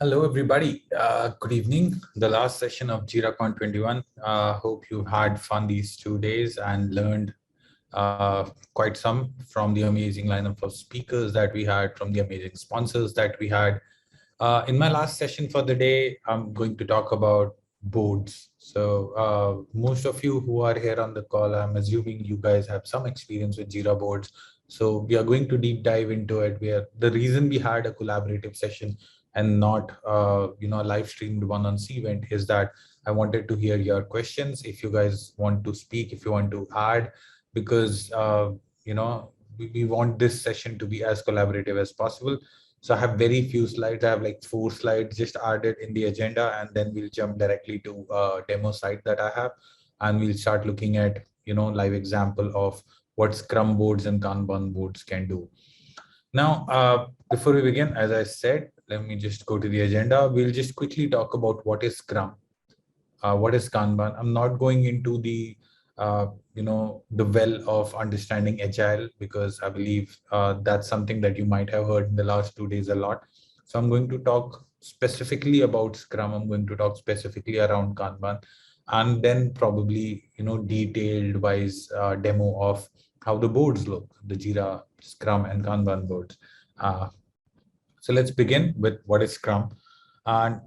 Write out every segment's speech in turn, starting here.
Hello, everybody. Good evening. The last session of JiraCon 21. Hope you had fun these 2 days and learned quite some from the amazing lineup of speakers that we had, from the amazing sponsors that we had. In my last session for the day, I'm going to talk about boards. So, most of you who are here on the call, I'm assuming you guys have some experience with Jira boards. So, we are going to deep dive into it. The reason we had a collaborative session and not, a live streamed one on Cvent is that I wanted to hear your questions. If you guys want to speak, if you want to add, because we want this session to be as collaborative as possible. So I have very few slides. I have like 4 slides just added in the agenda, and then we'll jump directly to a demo site that I have, and we'll start looking at live example of what Scrum boards and Kanban boards can do. Now, before we begin, as I said, let me just go to the agenda. We'll just quickly talk about what is Scrum, what is Kanban. I'm not going into the well of understanding agile, because I believe that's something that you might have heard in the last 2 days a lot. So I'm going to talk specifically about Scrum. I'm going to talk specifically around Kanban, and then probably detailed wise demo of how the boards look, the Jira, Scrum, and Kanban boards. Uh, so let's begin with what is Scrum. And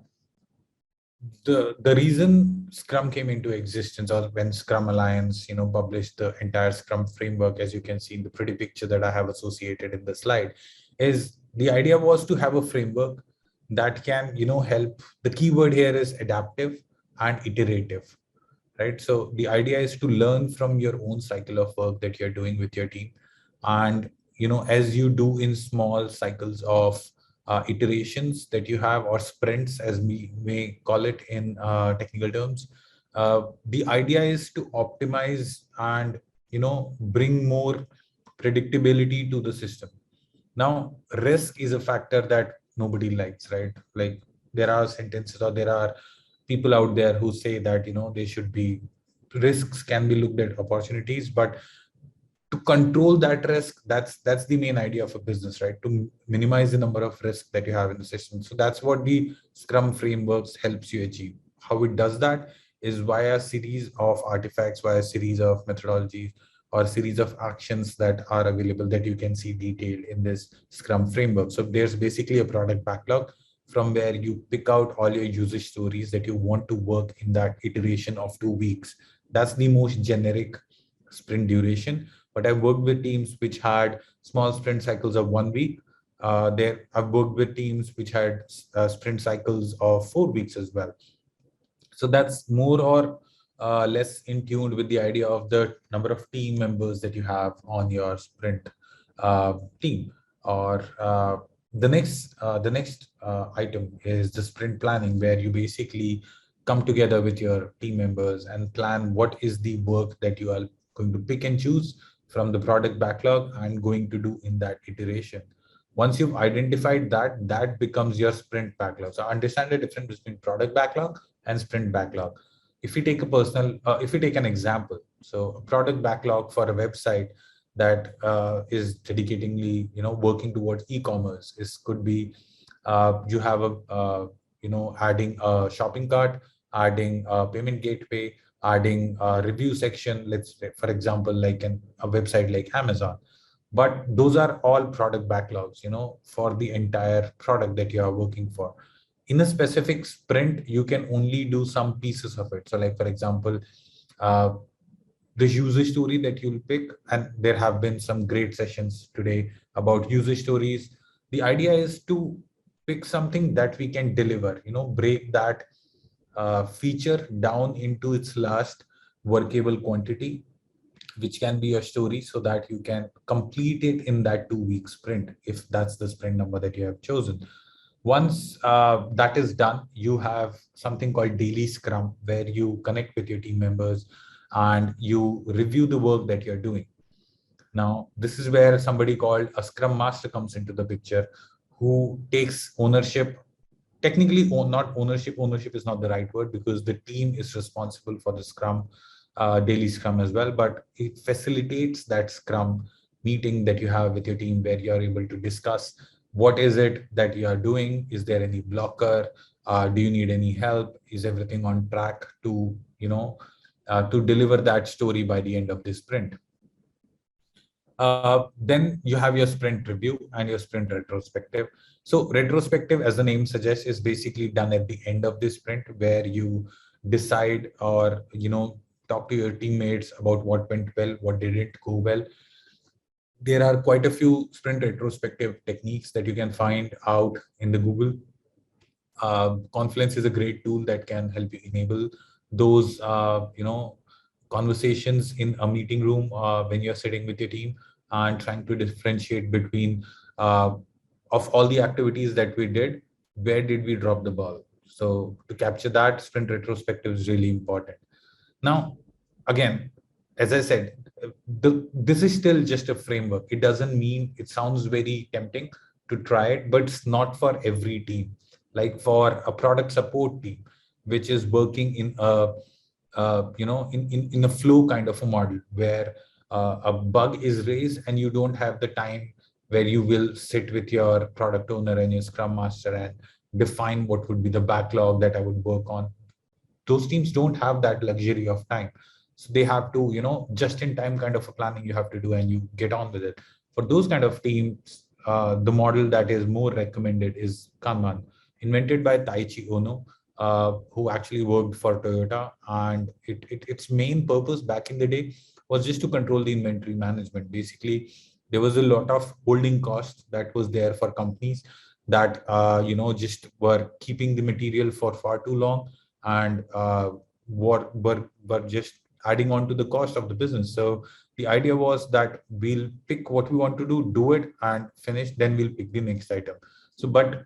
the reason Scrum came into existence, or when Scrum Alliance published the entire Scrum framework, as you can see in the pretty picture that I have associated in the slide, is the idea was to have a framework that can help. The keyword here is adaptive and iterative, right? So the idea is to learn from your own cycle of work that you're doing with your team, and as you do in small cycles of iterations that you have, or sprints as we may call it in technical terms. The idea is to optimize and bring more predictability to the system. Now, risk is a factor that nobody likes, right? Like, there are sentences, or there are people out there who say that they should be, risks can be looked at opportunities, but to control that risk, that's the main idea of a business, right? To minimize the number of risks that you have in the system. So that's what the Scrum frameworks helps you achieve. How it does that is via a series of artifacts, via a series of methodologies, or a series of actions that are available, that you can see detailed in this Scrum framework. So there's basically a product backlog from where you pick out all your usage stories that you want to work in that iteration of 2 weeks. That's the most generic sprint duration. But I've worked with teams which had small sprint cycles of 1 week. I've worked with teams which had sprint cycles of 4 weeks as well. So that's more or less in tune with the idea of the number of team members that you have on your sprint team. Or the next item is the sprint planning, where you basically come together with your team members and plan what is the work that you are going to pick and choose from the product backlog and going to do in that iteration. Once you've identified that, that becomes your sprint backlog. So understand the difference between product backlog and sprint backlog. If we take an example, so a product backlog for a website that is dedicatingly, working towards e-commerce, is could be you have a adding a shopping cart, adding a payment gateway, adding a review section. Let's say, for example, like a website like Amazon. But those are all product backlogs, for the entire product that you are working for. In a specific sprint, you can only do some pieces of it. So, like, for example, uh, the user story that you'll pick, and there have been some great sessions today about user stories. The idea is to pick something that we can deliver, break that feature down into its last workable quantity, which can be a story, so that you can complete it in that 2 week sprint, if that's the sprint number that you have chosen. Once that is done, you have something called daily scrum, where you connect with your team members and you review the work that you're doing. Now, this is where somebody called a scrum master comes into the picture, who takes ownership. Technically, not ownership. Ownership is not the right word, because the team is responsible for the scrum, daily scrum as well. But it facilitates that scrum meeting that you have with your team, where you are able to discuss what is it that you are doing? Is there any blocker? Do you need any help? Is everything on track to, to deliver that story by the end of this sprint? Then you have your sprint review and your sprint retrospective. So retrospective, as the name suggests, is basically done at the end of the sprint, where you decide, or talk to your teammates about what went well, what didn't go well. There are quite a few sprint retrospective techniques that you can find out in the Google. Confluence is a great tool that can help you enable those conversations in a meeting room when you're sitting with your team and trying to differentiate between uh, of all the activities that we did, where did we drop the ball. So to capture that, sprint retrospective is really important. Now, again, as I said, this is still just a framework. It doesn't mean, it sounds very tempting to try it, but it's not for every team. Like for a product support team, which is working in a in a flow kind of a model, where a bug is raised and you don't have the time where you will sit with your product owner and your scrum master and define what would be the backlog that I would work on. Those teams don't have that luxury of time, so they have to, just in time kind of a planning you have to do, and you get on with it. For those kind of teams, the model that is more recommended is Kanban, invented by Taichi Ono, who actually worked for Toyota. And its main purpose back in the day was just to control the inventory management. Basically, there was a lot of holding costs that was there for companies that just were keeping the material for far too long, and were just adding on to the cost of the business. So the idea was that we'll pick what we want to do it and finish, then we'll pick the next item. So, but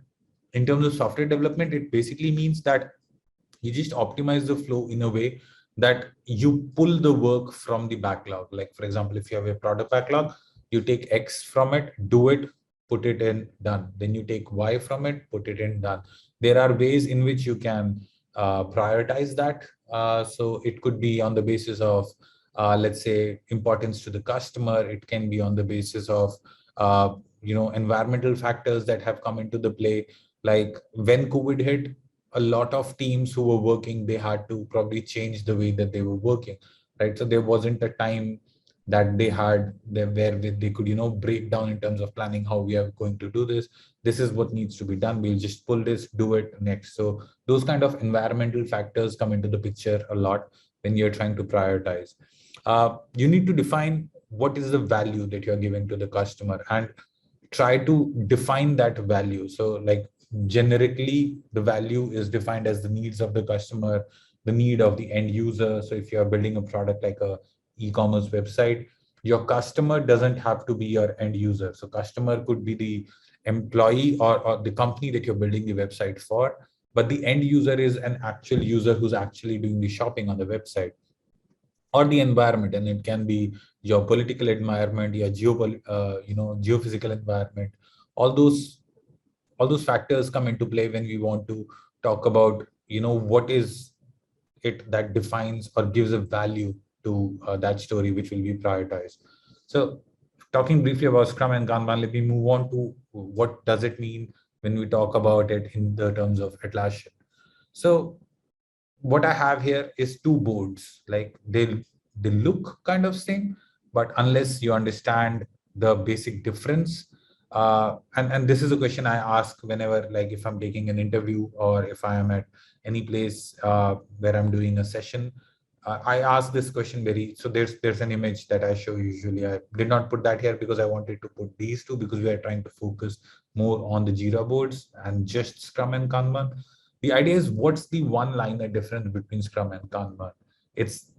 in terms of software development, it basically means that you just optimize the flow in a way that you pull the work from the backlog. Like, for example, if you have a product backlog, you take X from it, do it, put it in, done. Then you take Y from it, put it in, done. There are ways in which you can prioritize that. So it could be on the basis of, let's say, importance to the customer. It can be on the basis of, environmental factors that have come into the play. Like when COVID hit, a lot of teams who were working, they had to probably change the way that they were working, right? So there wasn't a time that they had there where they could, break down in terms of planning how we are going to do this. This is what needs to be done. We'll just pull this, do it next. So those kind of environmental factors come into the picture a lot when you're trying to prioritize. You need to define what is the value that you're giving to the customer and try to define that value. So like generically, the value is defined as the needs of the customer, the need of the end user. So if you're building a product like a e-commerce website, your customer doesn't have to be your end user. So customer could be the employee or the company that you're building the website for, but the end user is an actual user who's actually doing the shopping on the website. Or the environment, and it can be your political environment, your geophysical environment. all those all those factors come into play when we want to talk about, what is it that defines or gives a value to that story, which will be prioritized. So talking briefly about Scrum and Kanban, let me move on to what does it mean when we talk about it in the terms of Atlassian. So what I have here is two boards. Like they look kind of same, but unless you understand the basic difference, and this is a question I ask whenever, like if I'm taking an interview or if I am at any place where I'm doing a session, I ask this question very. So there's an image that I show usually. I did not put that here because I wanted to put these two because we are trying to focus more on the Jira boards and just Scrum and Kanban. The idea is, what's the one-liner difference between Scrum and Kanban? It's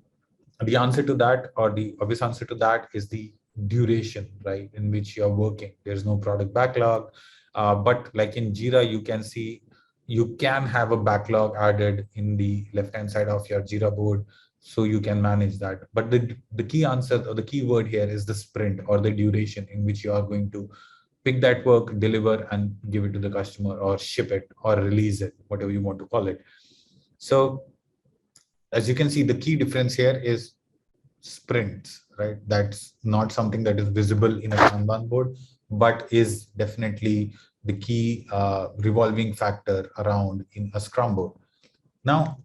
the answer to that, or the obvious answer to that, is the duration, right, in which you're working. There's no product backlog, but like in Jira, you can see you can have a backlog added in the left-hand side of your Jira board, so you can manage that. But the key answer or the key word here is the sprint, or the duration in which you are going to pick that work, deliver, and give it to the customer, or ship it, or release it, whatever you want to call it. So as you can see, the key difference here is sprints, right? That's not something that is visible in a Kanban board, but is definitely the key revolving factor around in a Scrum board. Now,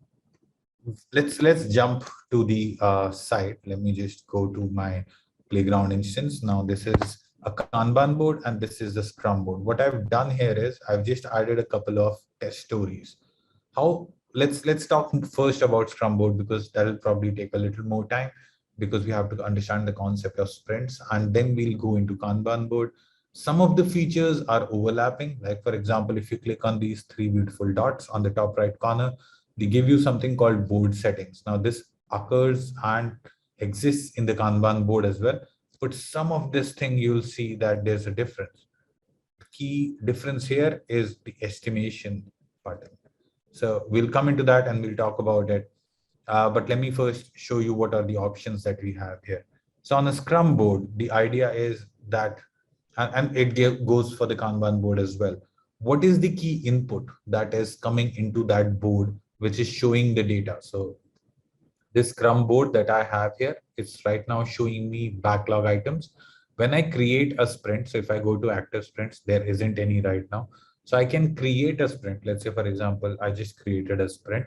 let's jump to the site. Let me just go to my playground instance. Now, this is a Kanban board and this is the Scrum board. What I've done here is I've just added a couple of test stories. How let's talk first about Scrum board, because that will probably take a little more time, because we have to understand the concept of sprints, and then we'll go into Kanban board. Some of the features are overlapping. Like for example, if you click on these three beautiful dots on the top right corner, they give you something called board settings. Now this occurs and exists in the Kanban board as well, but some of this thing you'll see that there's a difference. The key difference here is the estimation button. So we'll come into that and we'll talk about it. But let me first show you what are the options that we have here. So on a Scrum board, the idea is that, and it goes for the Kanban board as well. What is the key input that is coming into that board, which is showing the data? So this Scrum board that I have here, it's right now showing me backlog items. When I create a sprint, so if I go to active sprints, there isn't any right now. So I can create a sprint. Let's say, for example, I just created a sprint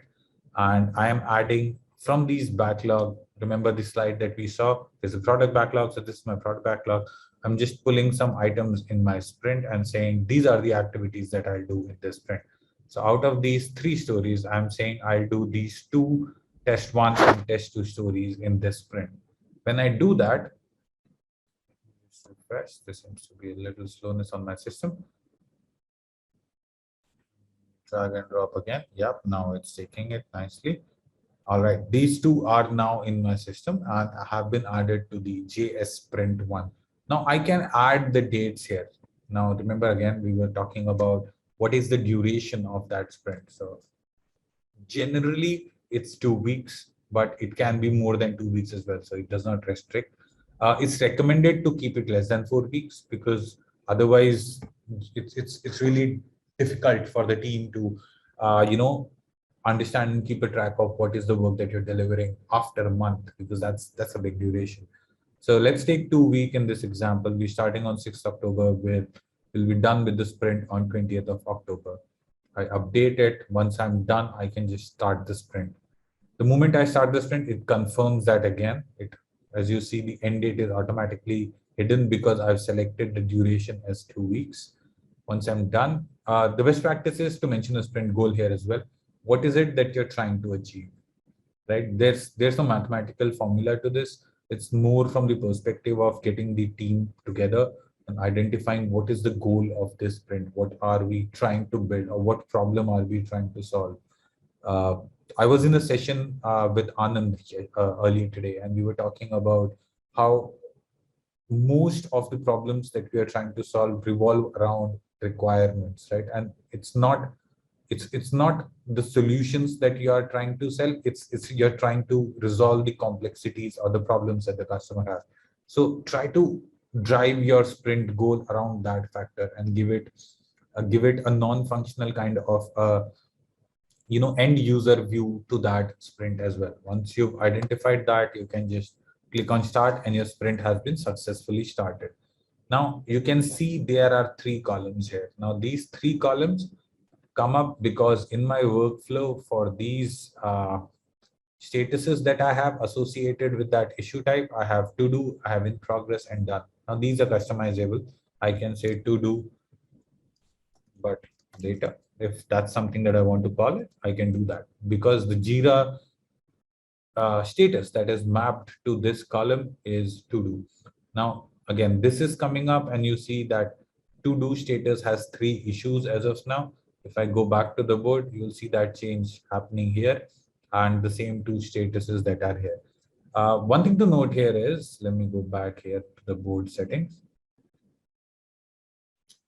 and I am adding from these backlog. Remember the slide that we saw? There's a product backlog. So this is my product backlog. I'm just pulling some items in my sprint and saying, these are the activities that I'll do in this sprint. So out of these three stories, I'm saying I'll do these two test one and test two stories in this sprint. When I do that, refresh, there seems to be a little slowness on my system. Drag and drop again. Yep, now it's taking it nicely. All right, these two are now in my system and have been added to the JS sprint one. Now I can add the dates here. Now remember again, we were talking about what is the duration of that sprint. So generally it's 2 weeks, but it can be more than 2 weeks as well. So it does not restrict. It's recommended to keep it less than 4 weeks, because otherwise it's really difficult for the team to understand and keep a track of what is the work that you're delivering after a month, because that's a big duration. So let's take 2 weeks in this example. We're starting on 6th October, where we'll be done with the sprint on 20th of October. I update it. Once I'm done, I can just start the sprint. The moment I start the sprint, it confirms that again. As you see, the end date is automatically hidden because I've selected the duration as 2 weeks. Once I'm done, the best practice is to mention a sprint goal here as well. What is it that you're trying to achieve? Right? There's no mathematical formula to this. It's more from the perspective of getting the team together and identifying what is the goal of this sprint. What are we trying to build, or what problem are we trying to solve? I was in a session with Anand earlier today, and we were talking about how most of the problems that we are trying to solve revolve around requirements, right? And it's not the solutions that you are trying to sell. It's you're trying to resolve the complexities or the problems that the customer has. So try to drive your sprint goal around that factor and give it a non-functional kind of end user view to that sprint as well. Once you've identified that, you can just click on start and your sprint has been successfully started. Now you can see there are 3 columns here. Now these 3 columns come up because in my workflow for these statuses that I have associated with that issue type, I have to do, I have in progress and done. Now these are customizable. I can say to do, but later, if that's something that I want to call it, I can do that, because the Jira status that is mapped to this column is to do. Now, again, this is coming up and you see that to do status has 3 issues as of now. If I go back to the board, you'll see that change happening here and the same 2 statuses that are here. One thing to note here is, let me go back here to the board settings.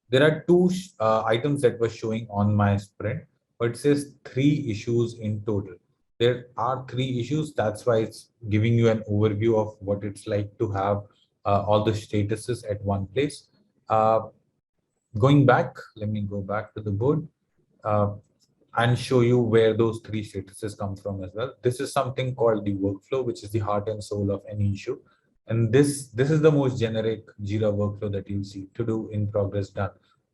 There are 2 items that were showing on my sprint, but it says 3 issues in total. There are 3 issues. That's why it's giving you an overview of what it's like to have all the statuses at one place. Going back, let me go back to the board and show you where those 3 statuses come from as well. This is something called the workflow, which is the heart and soul of any issue. And this is the most generic Jira workflow that you'll see: to do, in progress, done.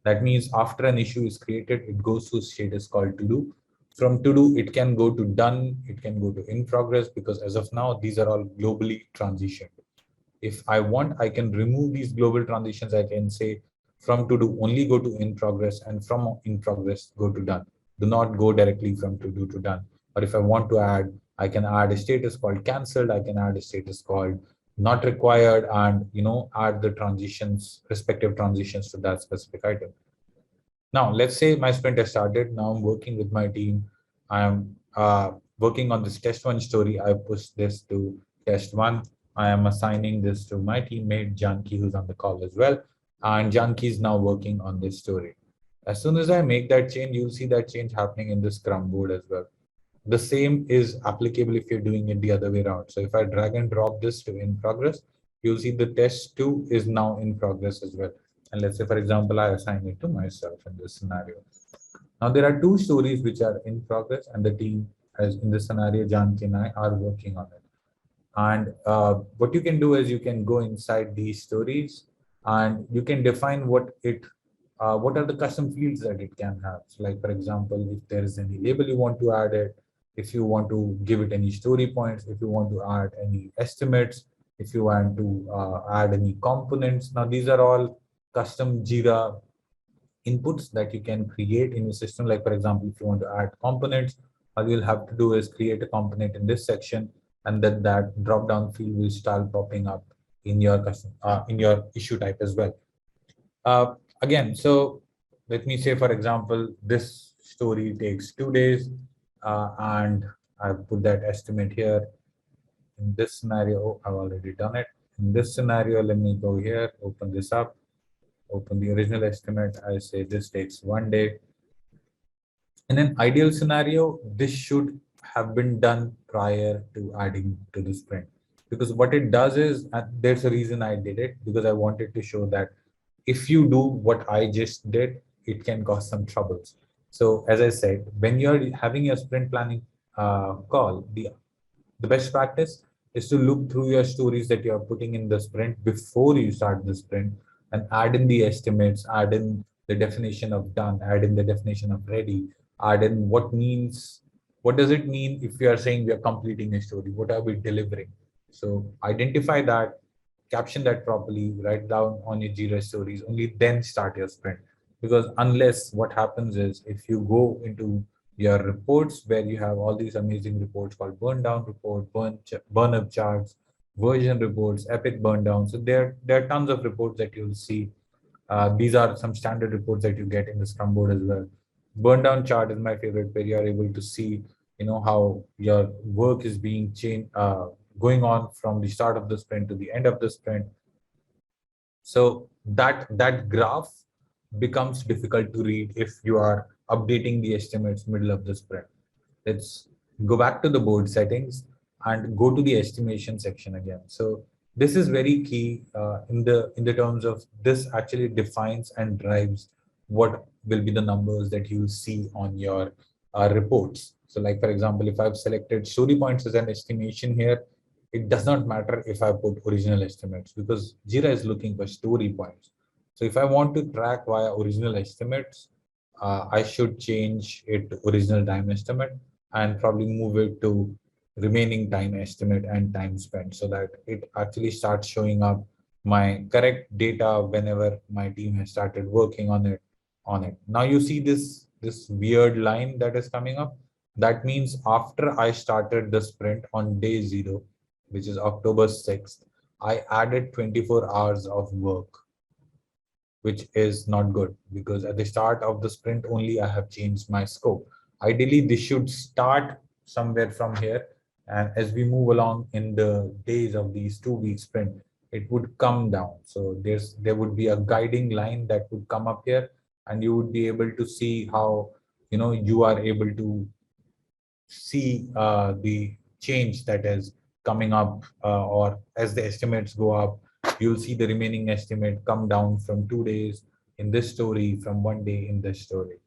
That means after an issue is created, it goes to a status called to do. From to do, it can go to done, it can go to in progress, because as of now, these are all globally transitioned. If I want, I can remove these global transitions. I can say from to do only go to in progress, and from in progress go to done. Do not go directly from to do to done. Or if I want to add, I can add a status called cancelled. I can add a status called not required, and add the transitions, respective transitions to that specific item. Now, let's say my sprint has started. Now I'm working with my team. I'm working on this test one story. I push this to test one. I am assigning this to my teammate Janki, who's on the call as well. And Janki is now working on this story. As soon as I make that change, you'll see that change happening in the Scrum board as well. The same is applicable if you're doing it the other way around. So if I drag and drop this to in progress, you'll see the test two is now in progress as well. And let's say, for example, I assign it to myself in this scenario. Now there are two stories which are in progress, and the team, as in this scenario, Janki and I are working on it. And what you can do is you can go inside these stories and you can define what are the custom fields that it can have. So like, for example, if there is any label you want to add it, if you want to give it any story points, if you want to add any estimates, if you want to add any components. Now, these are all custom Jira inputs that you can create in your system. Like, for example, if you want to add components, all you'll have to do is create a component in this section, and then that drop down field will start popping up in your custom in your issue type as well. Again, so let me say, for example, this story takes 2 days, and I've put that estimate here. In this scenario, I've already done it. In this scenario, let me go here, open this up, open the original estimate. I say this takes 1 day. In an ideal scenario, this should have been done prior to adding to the sprint. Because what it does is, and there's a reason I did it, because I wanted to show that if you do what I just did, it can cause some troubles. So as I said, when you're having your sprint planning call, the best practice is to look through your stories that you're putting in the sprint before you start the sprint, and add in the estimates, add in the definition of done, add in the definition of ready, add in what does it mean if we are saying we are completing a story, what are we delivering. So identify that, caption that properly, write down on your Jira stories, only then start your sprint. Because unless, what happens is, if you go into your reports where you have all these amazing reports called burn down report, burn up charts, version reports, epic burn down. So there are tons of reports that you'll see. These are some standard reports that you get in the Scrum board as well. Burn down chart is my favorite, where you are able to see, how your work is being changed, going on from the start of the sprint to the end of the sprint. So that graph becomes difficult to read if you are updating the estimates middle of the sprint. Let's go back to the board settings and go to the estimation section again. So this is very key in the terms of this actually defines and drives what will be the numbers that you will see on your reports. So like, for example, if I've selected story points as an estimation here, it does not matter if I put original estimates, because Jira is looking for story points. So if I want to track via original estimates, I should change it to original time estimate and probably move it to remaining time estimate and time spent, so that it actually starts showing up my correct data whenever my team has started working on it. Now you see this weird line that is coming up. That means after I started the sprint on day 0, which is October 6th, I added 24 hours of work, which is not good, because at the start of the sprint only I have changed my scope. Ideally, this should start somewhere from here, and as we move along in the days of these 2 week sprint, it would come down. So there would be a guiding line that would come up here, and you would be able to see how you are able to see the change that is coming up, or as the estimates go up, you'll see the remaining estimate come down from 2 days in this story, from 1 day in this story.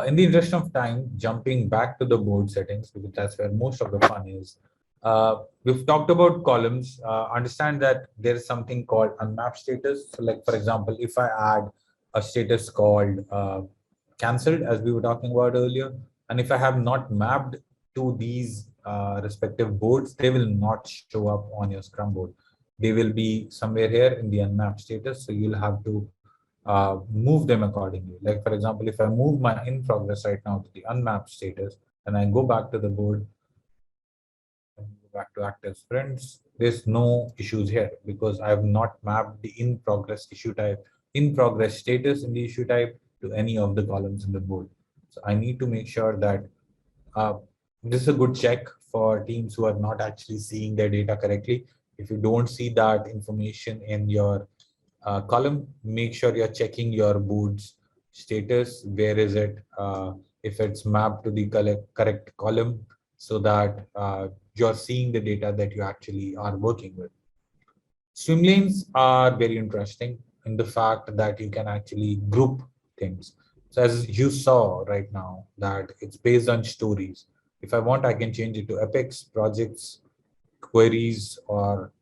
In the interest of time, jumping back to the board settings, because that's where most of the fun is, We've talked about columns. Understand that there is something called unmapped status. So, like for example, if I add a status called cancelled, as we were talking about earlier, and if I have not mapped to these respective boards, they will not show up on your Scrum board. They will be somewhere here in the unmapped status. So you'll have to move them accordingly. Like for example, if I move my in progress right now to the unmapped status, and I go back to the board, back to active sprints, there's no issues here because I have not mapped the in progress issue type, in progress status in the issue type to any of the columns in the board. So I need to make sure that uh, this is a good check for teams who are not actually seeing their data correctly. If you don't see that information in your column, make sure you're checking your board's status. Where is it? If it's mapped to the correct column, so that you're seeing the data that you actually are working with. Swim lanes are very interesting in the fact that you can actually group things. So as you saw right now, that it's based on stories. If I want, I can change it to epics, projects, queries, or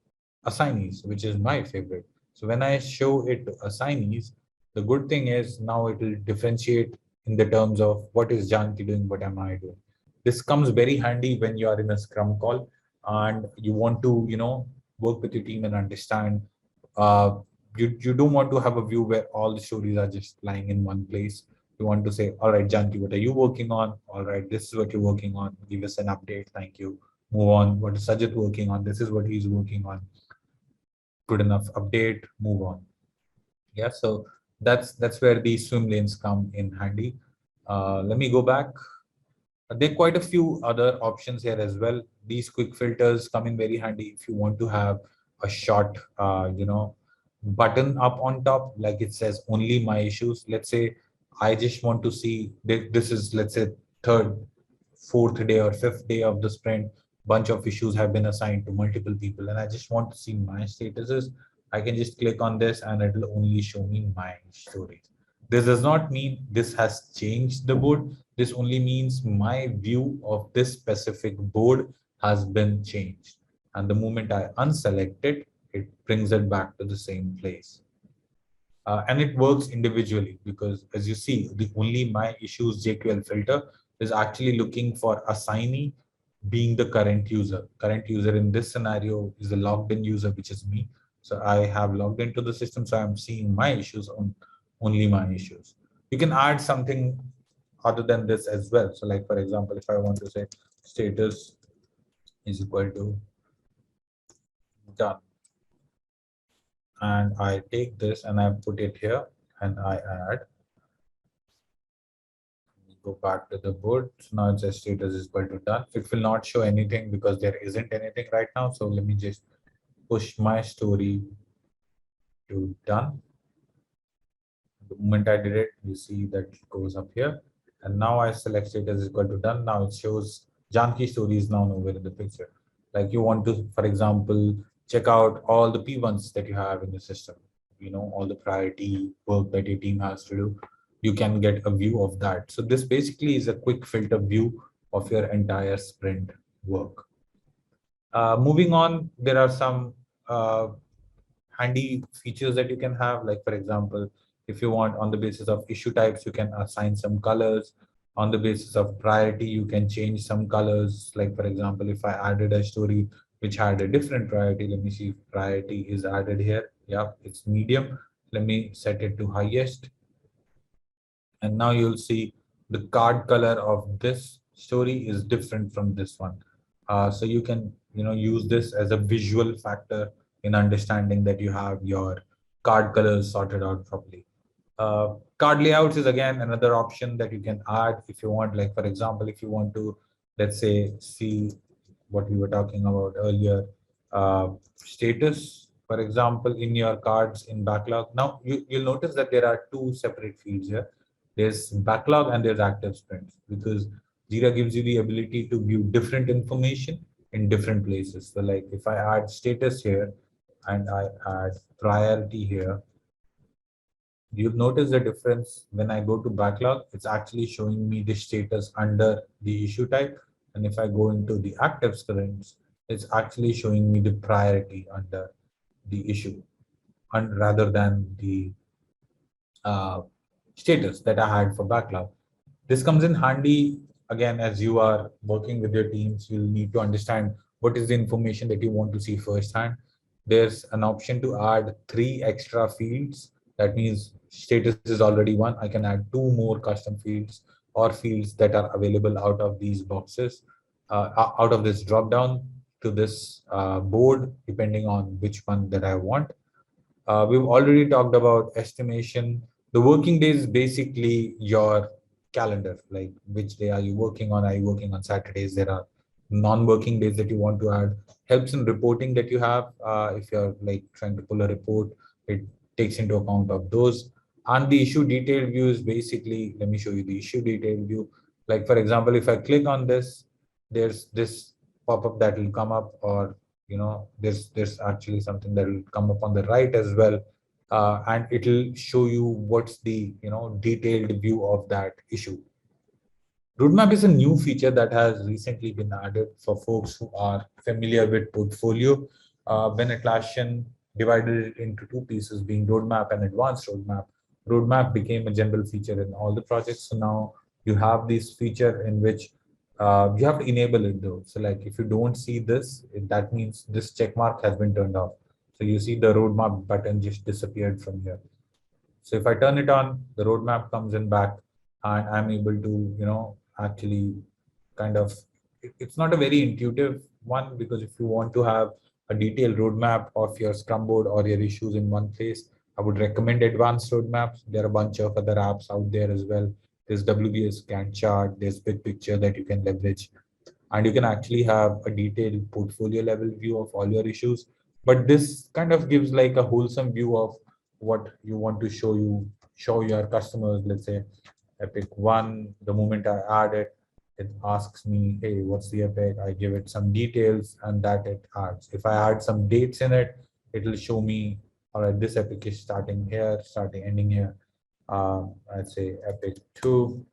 assignees, which is my favorite. So when I show it to assignees, the good thing is now it will differentiate in the terms of what is Janki doing, what am I doing. This comes very handy when you are in a Scrum call and you want to, work with your team and understand. Uh, you don't want to have a view where all the stories are just lying in one place. You want to say, all right, Janki, what are you working on? All right, this is what you're working on. Give us an update. Thank you. Move on. What is Sajid working on? This is what he's working on. Good enough. Update, move on. Yeah, so that's where the swim lanes come in handy. Let me go back. There are quite a few other options here as well. These quick filters come in very handy if you want to have a short button up on top, like it says only my issues. Let's say I just want to see this is, let's say, third, fourth day or fifth day of the sprint. Bunch of issues have been assigned to multiple people, and I just want to see my statuses. I can just click on this, and it will only show me my stories. This does not mean this has changed the board. This only means my view of this specific board has been changed. And the moment I unselect it, it brings it back to the same place. And it works individually because, as you see, the only my issues JQL filter is actually looking for assignee being the current user. Current user in this scenario is the logged in user, which is me. So I have logged into the system, so I'm seeing my issues on only my issues. You can add something other than this as well. So like, for example, if I want to say status is equal to done, and I take this and I put it here and I add, go back to the board. So now it says status is equal to done. It will not show anything because there isn't anything right now. So let me just push my story to done. The moment I did it, you see that it goes up here. And now I select status is equal to done. Now it shows Janki story is now nowhere in the picture. Like you want to, for example, check out all the P1s that you have in the system, all the priority work that your team has to do. You can get a view of that. So this basically is a quick filter view of your entire sprint work. Moving on, there are some handy features that you can have. Like, for example, if you want, on the basis of issue types, you can assign some colors. On the basis of priority, you can change some colors. Like, for example, if I added a story which had a different priority, let me see if priority is added here. Yeah, it's medium. Let me set it to highest. And now you'll see the card color of this story is different from this one. So you can use this as a visual factor in understanding that you have your card colors sorted out properly. Card layouts is again another option that you can add if you want. Like, for example, if you want to, let's say, see what we were talking about earlier, status, for example, in your cards in backlog. Now you'll notice that there are two separate fields here. There's backlog and there's active sprints, because Jira gives you the ability to view different information in different places. So like if I add status here and I add priority here, you'll notice the difference. When I go to backlog, it's actually showing me the status under the issue type. And if I go into the active sprints, it's actually showing me the priority under the issue, and rather than the uh, status that I had for backlog. This comes in handy again as you are working with your teams. You'll need to understand what is the information that you want to see firsthand. There's an option to add 3 extra fields. That means status is already 1. I can add 2 more custom fields or fields that are available out of these boxes, out of this drop down to this board, depending on which one that I want. We've already talked about estimation. The working day is basically your calendar, like which day are you working on? Are you working on Saturdays? There are non-working days that you want to add. Helps in reporting that you have. If you're like trying to pull a report, it takes into account of those. And the issue detail view is basically, let me show you the issue detail view. Like for example, if I click on this, there's this pop-up that will come up, or there's actually something that will come up on the right as well, and it'll show you what's the detailed view of that issue. Roadmap is a new feature that has recently been added for folks who are familiar with portfolio. When Atlassian divided it into 2 pieces, being roadmap and advanced roadmap, roadmap became a general feature in all the projects. So now you have this feature in which you have to enable it though. So like if you don't see this, that means this check mark has been turned off. So you see the roadmap button just disappeared from here. So if I turn it on, the roadmap comes in back, and I'm able to, actually kind of, it's not a very intuitive one, because if you want to have a detailed roadmap of your Scrum board or your issues in one place, I would recommend advanced roadmaps. There are a bunch of other apps out there as well. There's WBS Gantt chart, there's Big Picture that you can leverage, and you can actually have a detailed portfolio level view of all your issues. But this kind of gives like a wholesome view of what you want to show your customers. Let's say epic 1, the moment I add it, it asks me, hey, what's the epic? I give it some details, and that it adds. If I add some dates in it, it'll show me, all right, this epic is starting here, starting ending here. I'd say epic 2,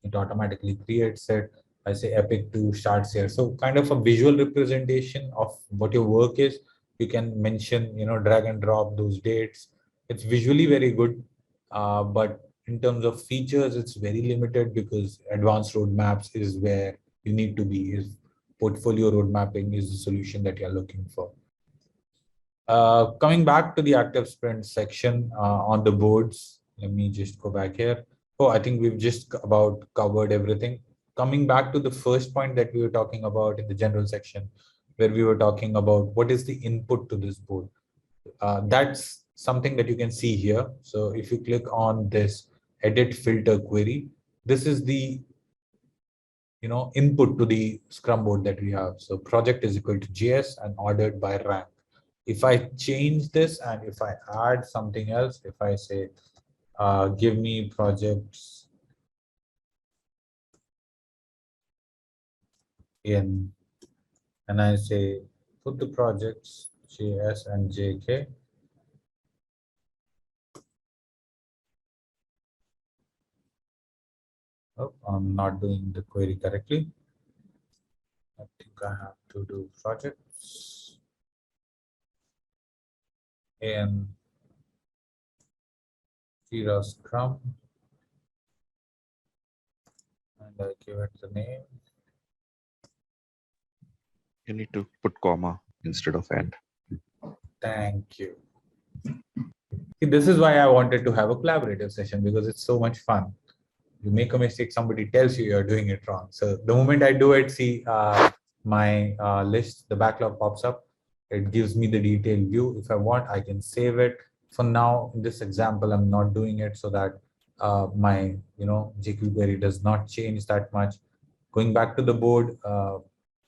it automatically creates it. I say epic 2 starts here. So kind of a visual representation of what your work is. You can mention, drag and drop those dates. It's visually very good, but in terms of features, it's very limited, because advanced roadmaps is where you need to be. Is portfolio road mapping is the solution that you're looking for. Coming back to the active sprint section on the boards, let me just go back here. Oh, I think we've just about covered everything. Coming back to the first point that we were talking about in the general section, where we were talking about what is the input to this board. That's something that you can see here. So if you click on this edit filter query, this is the input to the Scrum board that we have. So project is equal to JS and ordered by rank. If I change this and if I add something else, if I say, give me projects in, and I say, put the projects JS and JK. Oh, I'm not doing the query correctly. I think I have to do projects in Jira Scrum, and I give it the name. You need to put comma instead of and. Thank you. See, this is why I wanted to have a collaborative session, because it's so much fun. You make a mistake, somebody tells you you're doing it wrong. So the moment I do it, see my list, the backlog pops up. It gives me the detailed view. If I want, I can save it. For now, in this example, I'm not doing it so that my JQ query does not change that much. Going back to the board,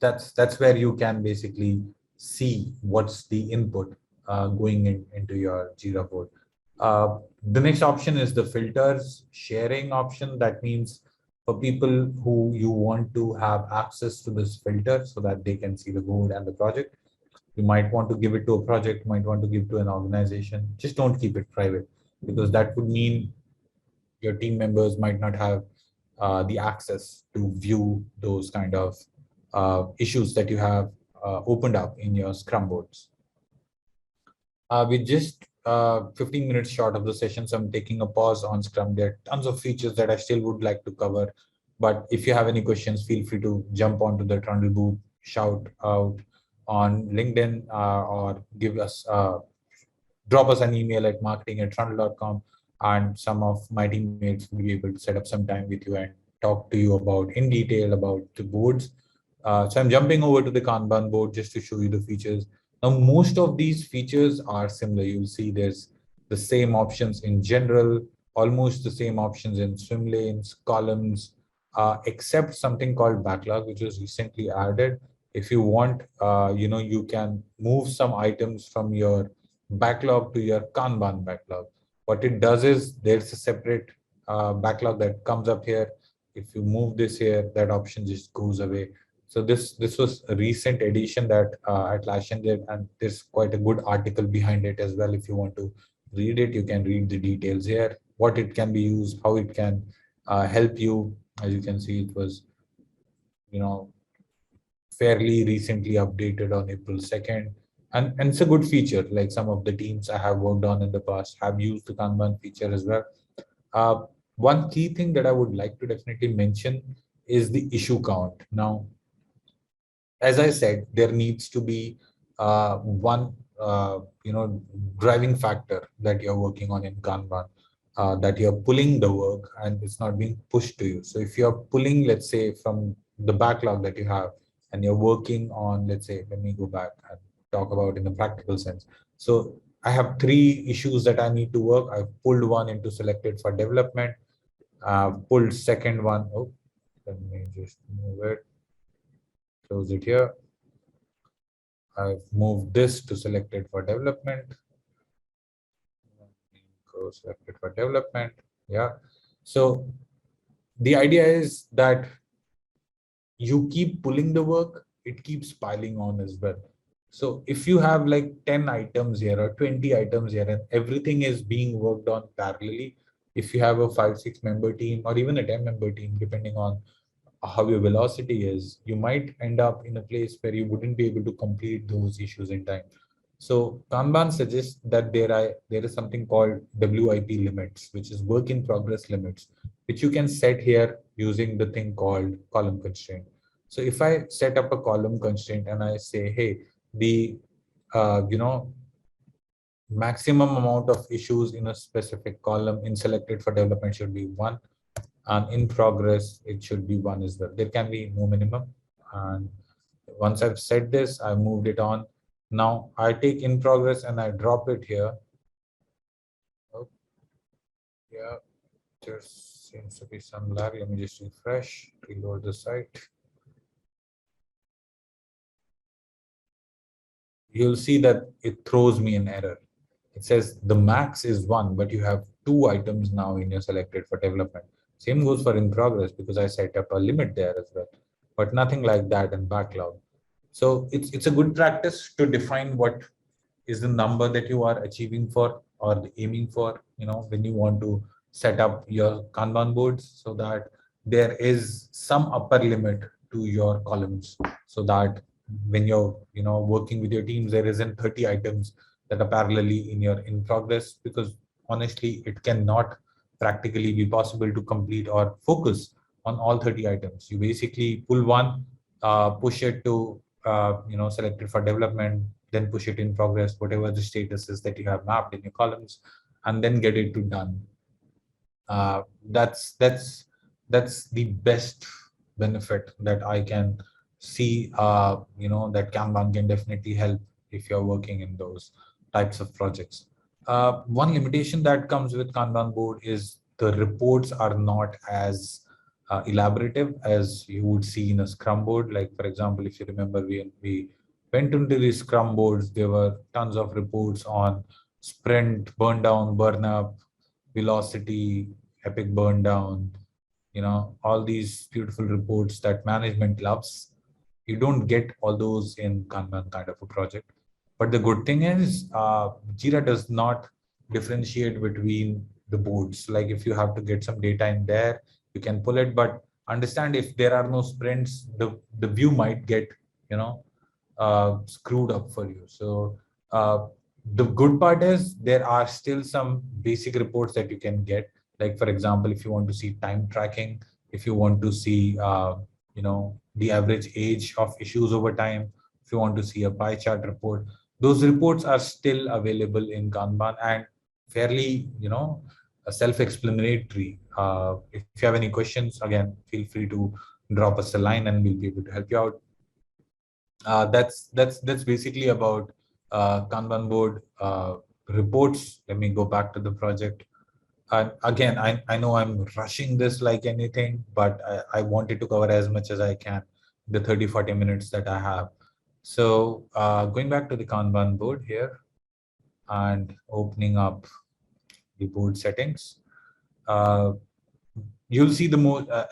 that's where you can basically see what's the input going into your Jira board. The next option is the filters sharing option. That means for people who you want to have access to this filter so that they can see the board and the project. You might want to give it to a project, might want to give to an organization. Just don't keep it private, because that would mean your team members might not have the access to view those kind of issues that you have opened up in your Scrum boards. We just 15 minutes short of the session, so I'm taking a pause on Scrum. There are tons of features that I still would like to cover, but if you have any questions, feel free to jump onto the Trundle booth, shout out on LinkedIn, or drop us an email at marketing@trundle.com, and some of my teammates will be able to set up some time with you and talk to you about in detail about the boards. So I'm jumping over to the Kanban board just to show you the features. Now, most of these features are similar. You'll see there's the same options in general, almost the same options in swim lanes, columns, except something called backlog, which was recently added. If you want, you can move some items from your backlog to your Kanban backlog. What it does is there's a separate backlog that comes up here. If you move this here, that option just goes away. So this was a recent addition that Atlassian did, and there's quite a good article behind it as well. If you want to read it, you can read the details here, what it can be used, how it can help you. As you can see, it was, fairly recently updated on April 2nd. And it's a good feature. Like some of the teams I have worked on in the past have used the Kanban feature as well. One key thing that I would like to definitely mention is the issue count. Now, as I said, there needs to be one driving factor that you're working on in Kanban, that you're pulling the work and it's not being pushed to you. So if you're pulling, let's say, from the backlog that you have, and you're working on, let's say, let me go back and talk about in a practical sense. So I have 3 issues that I need to work. I've pulled one into selected for development, pulled second one. Oh, let me just move it. Close it here. I've moved this to selected for development. Go selected for development. Yeah. So the idea is that you keep pulling the work, it keeps piling on as well. So if you have like 10 items here or 20 items here and everything is being worked on parallelly, if you have a 5-6 member team or even a 10-member team, depending on how your velocity is, you might end up in a place where you wouldn't be able to complete those issues in time. So Kanban suggests that there is something called WIP limits, which is work in progress limits, which you can set here using the thing called column constraint. So if I set up a column constraint and I say, hey, the maximum amount of issues in a specific column in selected for development should be 1. And in progress, it should be 1 as well. There can be no minimum. And once I've set this, I moved it on. Now I take in progress and I drop it here. Oh, yeah, there seems to be some lag. Let me just refresh, reload the site. You'll see that it throws me an error. It says the max is 1, but you have 2 items now in your selected for development. Same goes for in progress because I set up a limit there as well, but nothing like that in backlog. So it's a good practice to define what is the number that you are achieving for or aiming for, when you want to set up your Kanban boards, so that there is some upper limit to your columns, so that when you're working with your teams, there isn't 30 items that are parallelly in your in progress, because honestly it cannot practically be possible to complete or focus on all 30 items. You basically pull one, push it to selected for development, then push it in progress, whatever the status is that you have mapped in your columns, and then get it to done. That's the best benefit that I can see. That Kanban can definitely help if you're working in those types of projects. One limitation that comes with Kanban board is the reports are not as elaborative as you would see in a Scrum board. Like, for example, if you remember, we went into the Scrum boards, there were tons of reports on sprint, burn down, burn up, velocity, epic burn down, all these beautiful reports that management loves. You don't get all those in Kanban kind of a project. But the good thing is, Jira does not differentiate between the boards. Like if you have to get some data in there, you can pull it, but understand if there are no sprints, the view might get, screwed up for you. So the good part is there are still some basic reports that you can get. Like for example, if you want to see time tracking, if you want to see the average age of issues over time, if you want to see a pie chart report, those reports are still available in Kanban and fairly self-explanatory. If you have any questions, again, feel free to drop us a line and we'll be able to help you out. That's basically about Kanban board reports. Let me go back to the project. And again, I know I'm rushing this like anything, but I wanted to cover as much as I can the 30-40 minutes that I have. So going back to the Kanban board here and opening up the board settings. Uh, you'll see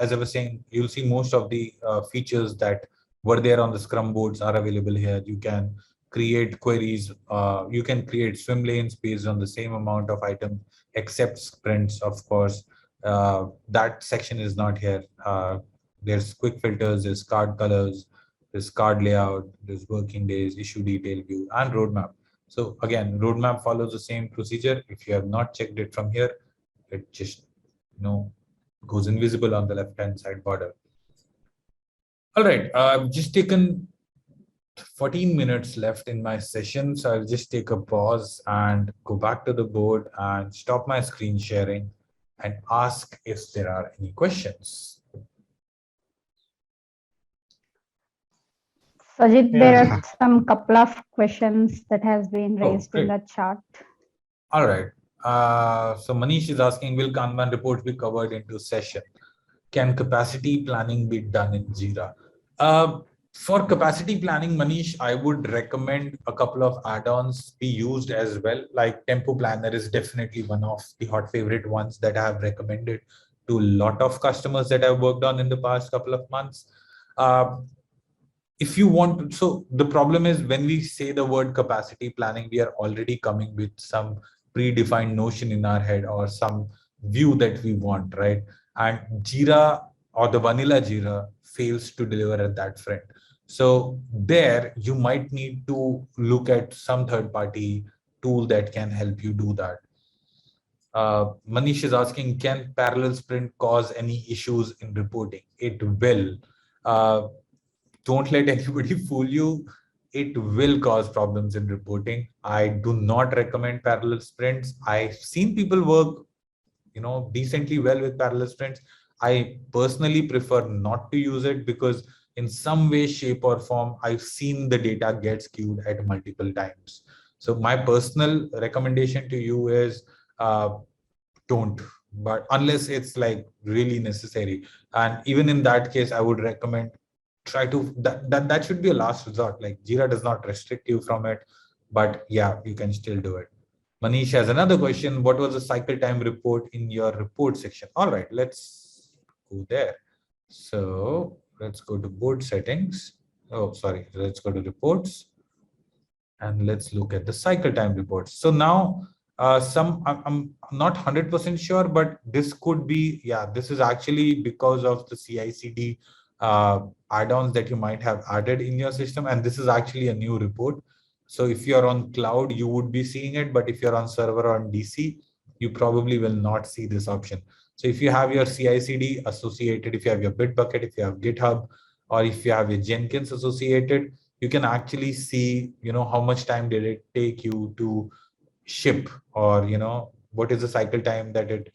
as I was saying, you'll see most of the features that were there on the Scrum boards are available here. You can create queries. You can create swim lanes based on the same amount of items, except sprints, of course. That section is not here. There's quick filters, there's card colors, there's card layout, there's working days, issue detail view, and roadmap. So again, roadmap follows the same procedure. If you have not checked it from here, it just goes invisible on the left hand side border. All right, I've just taken 14 minutes left in my session, so I'll just take a pause and go back to the board and stop my screen sharing and ask if there are any questions. Sajid, there are some couple of questions that has been raised in the chat. All right. So Manish is asking, will Kanban reports be covered into session? Can capacity planning be done in Jira? For capacity planning, Manish, I would recommend a couple of add-ons be used as well. Like Tempo Planner is definitely one of the hot favorite ones that I have recommended to a lot of customers that I've worked on in the past couple of months. If you want to, so the problem is when we say the word capacity planning, we are already coming with some predefined notion in our head or some view that we want, right? And Jira or the vanilla Jira fails to deliver at that front. So there you might need to look at some third-party tool that can help you do that. Manish is asking, can parallel sprint cause any issues in reporting? It will. Don't let anybody fool you. It will cause problems in reporting. I do not recommend parallel sprints. I've seen people work, decently well with parallel sprints. I personally prefer not to use it because in some way, shape or form, I've seen the data get skewed at multiple times. So my personal recommendation to you is don't, but unless it's like really necessary. And even in that case, I would recommend try to that should be a last resort. Like Jira does not restrict you from it, but yeah, you can still do it. Manish has another question. What was the cycle time report in your report section? All right, let's go there. So let's go to board settings. Oh, sorry. Let's go to reports and let's look at the cycle time reports. So now I'm not 100% sure, but this could be, yeah, this is actually because of the CI/CD add-ons that you might have added in your system. And this is actually a new report. So if you're on cloud, you would be seeing it. But if you're on server or on DC, you probably will not see this option. So if you have your CI/CD associated, if you have your Bitbucket, if you have GitHub, or if you have your Jenkins associated, you can actually see, how much time did it take you to ship, or, what is the cycle time that it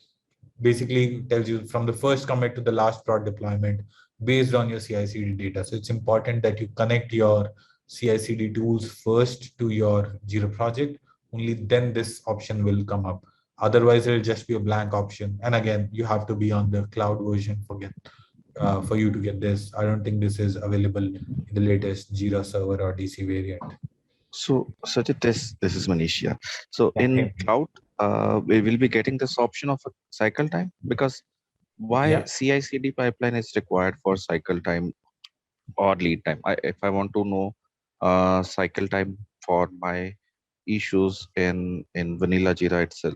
basically tells you from the first commit to the last prod deployment based on your CI/CD data. So it's important that you connect your CI/CD tools first to your Jira project. Only then this option will come up. Otherwise, it'll just be a blank option. And again, you have to be on the cloud version for you to get this. I don't think this is available in the latest Jira server or DC variant. So Sajid, this is Manish. Yeah. So in cloud, we will be getting this option of a cycle time, because why CI/CD pipeline is required for cycle time or lead time? If I want to know cycle time for my issues in vanilla Jira itself,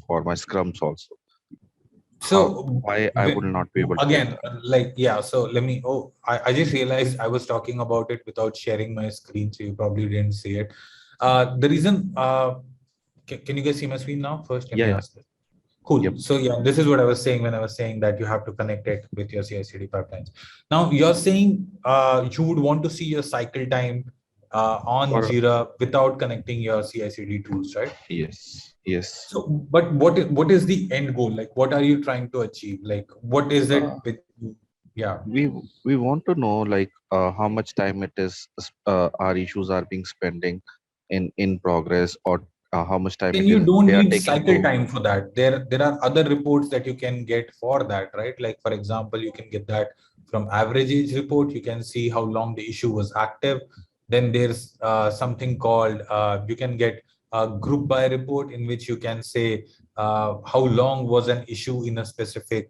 for my scrums also. So why I would not be able to again, get that? like, yeah, so let me, I just realized I was talking about it without sharing my screen, so you probably didn't see it. The reason, can you guys see my screen now? First, let me Yeah. ask this. Cool. Yep. So yeah, this is what I was saying when I was saying that you have to connect it with your CI/CD pipelines. Now you're saying you would want to see your cycle time on For Jira without connecting your CI/CD tools, right? yes. Yes. So, but what is the end goal? Like, what are you trying to achieve? Like, what is it Uh, with? Yeah. we want to know like how much time it is our issues are being spending in progress, or how much time Then it you is don't they are need taking cycle to. time for that. There are other reports that you can get for that, right? Like, for example, you can get that from average age report. You can see how long the issue was active. Then there's something called you can get a group by report, in which you can say how long was an issue in a specific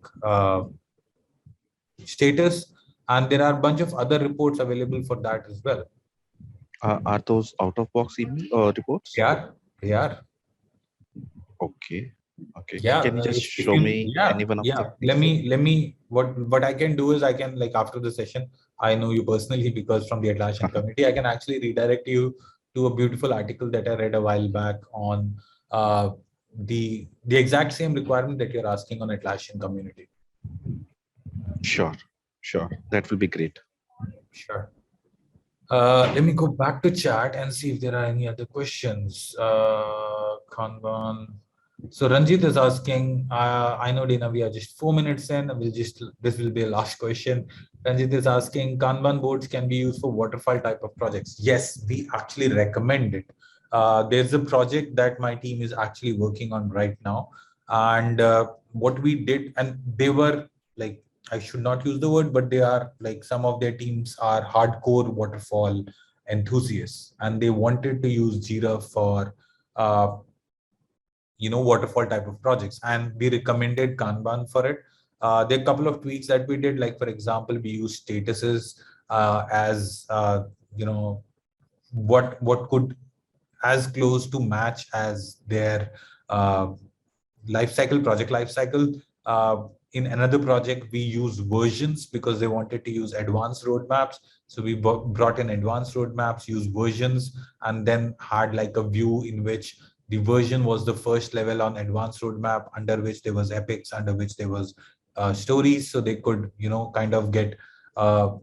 status, and there are a bunch of other reports available for that as well. Are those out of box email reports? They are. Okay. Okay. Yeah, Can you just if show you, me yeah, any one of yeah, them, let please? me what I can do is I can, like, after the session, I know you personally because from the Atlassian community, I can actually redirect you to a beautiful article that I read a while back on the exact same requirement that you're asking on Atlassian community. Sure. Sure. That will be great. Sure. Let me go back to chat and see if there are any other questions. Kanban. So Ranjit is asking, I know, Dina, we are just 4 minutes in. This will be a last question. Ranjit is asking, Kanban boards can be used for waterfall type of projects. Yes, we actually recommend it. There's a project that my team is actually working on right now. And what we did, and they were like, I should not use the word, but they are like, some of their teams are hardcore waterfall enthusiasts, and they wanted to use Jira for waterfall type of projects, and we recommended Kanban for it. There are a couple of tweaks that we did, like, for example, we use statuses as what could as close to match as their uh, project life cycle. In another project, we use versions because they wanted to use advanced roadmaps. So we brought in advanced roadmaps, use versions, and then had like a view in which the version was the first level on advanced roadmap, under which there was epics, under which there was stories. So they could, kind of get a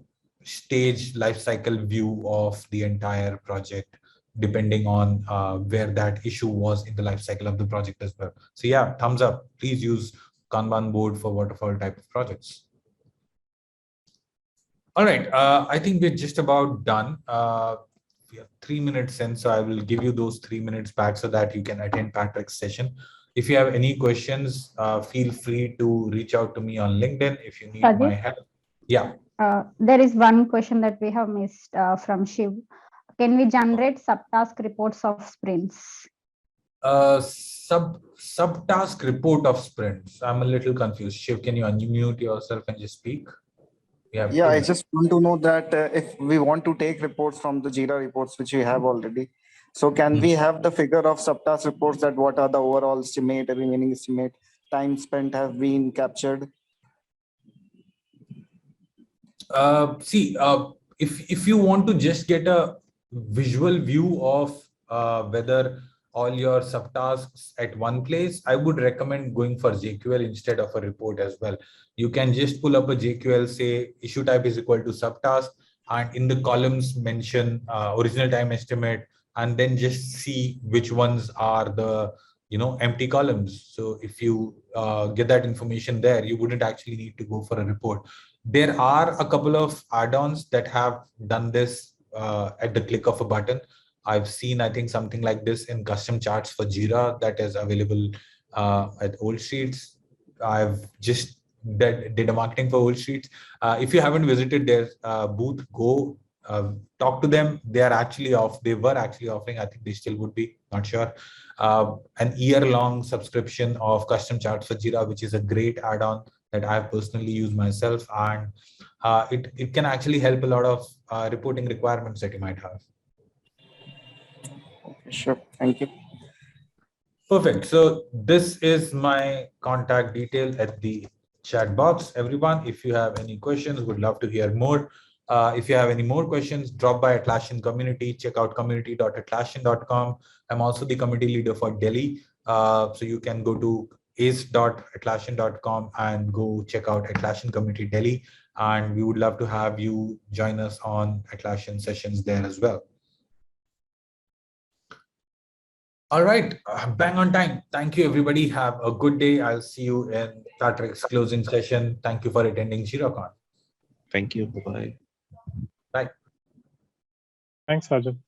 stage life cycle view of the entire project, depending on where that issue was in the life cycle of the project as well. So yeah, thumbs up. Please use Kanban board for waterfall type of projects. All right, I think we're just about done. We have 3 minutes in, so I will give you those 3 minutes back so that you can attend Patrick's session. If you have any questions, feel free to reach out to me on LinkedIn if you need my help. Yeah. There is one question that we have missed from Shiv. Can we generate subtask reports of sprints? Subtask report of sprints. I'm a little confused. Shiv, can you unmute yourself and just speak? Yeah, I just want to know that if we want to take reports from the Jira reports, which we have already, so can we have the figure of subtask reports, that what are the overall estimate, remaining estimate, time spent have been captured? If you want to just get a visual view of whether all your subtasks at one place, I would recommend going for JQL instead of a report as well. You can just pull up a JQL, say issue type is equal to subtask, and in the columns mention original time estimate, and then just see which ones are the empty columns. So if you get that information there, you wouldn't actually need to go for a report. There are a couple of add-ons that have done this at the click of a button. I've seen, I think, something like this in custom charts for Jira that is available at Old Streets. I've just did a marketing for Old Streets. If you haven't visited their booth, go talk to them. They were actually offering, I think they still would be, not sure, an year-long subscription of custom charts for Jira, which is a great add-on that I've personally used myself, and it can actually help a lot of reporting requirements that you might have. Okay, sure, thank you. Perfect. So this is my contact detail at the chat box. Everyone, if you have any questions, would love to hear more. If you have any more questions, drop by Atlassian community. Check out community.atlassian.com. I'm also the community leader for Delhi. So you can go to ace.atlassian.com and go check out Atlassian Community Delhi. And we would love to have you join us on Atlassian sessions there as well. All right, bang on time. Thank you, everybody. Have a good day. I'll see you in Patrick's closing session. Thank you for attending JiraCon. Thank you. Bye-bye. Bye. Thanks, Rajan. Bye.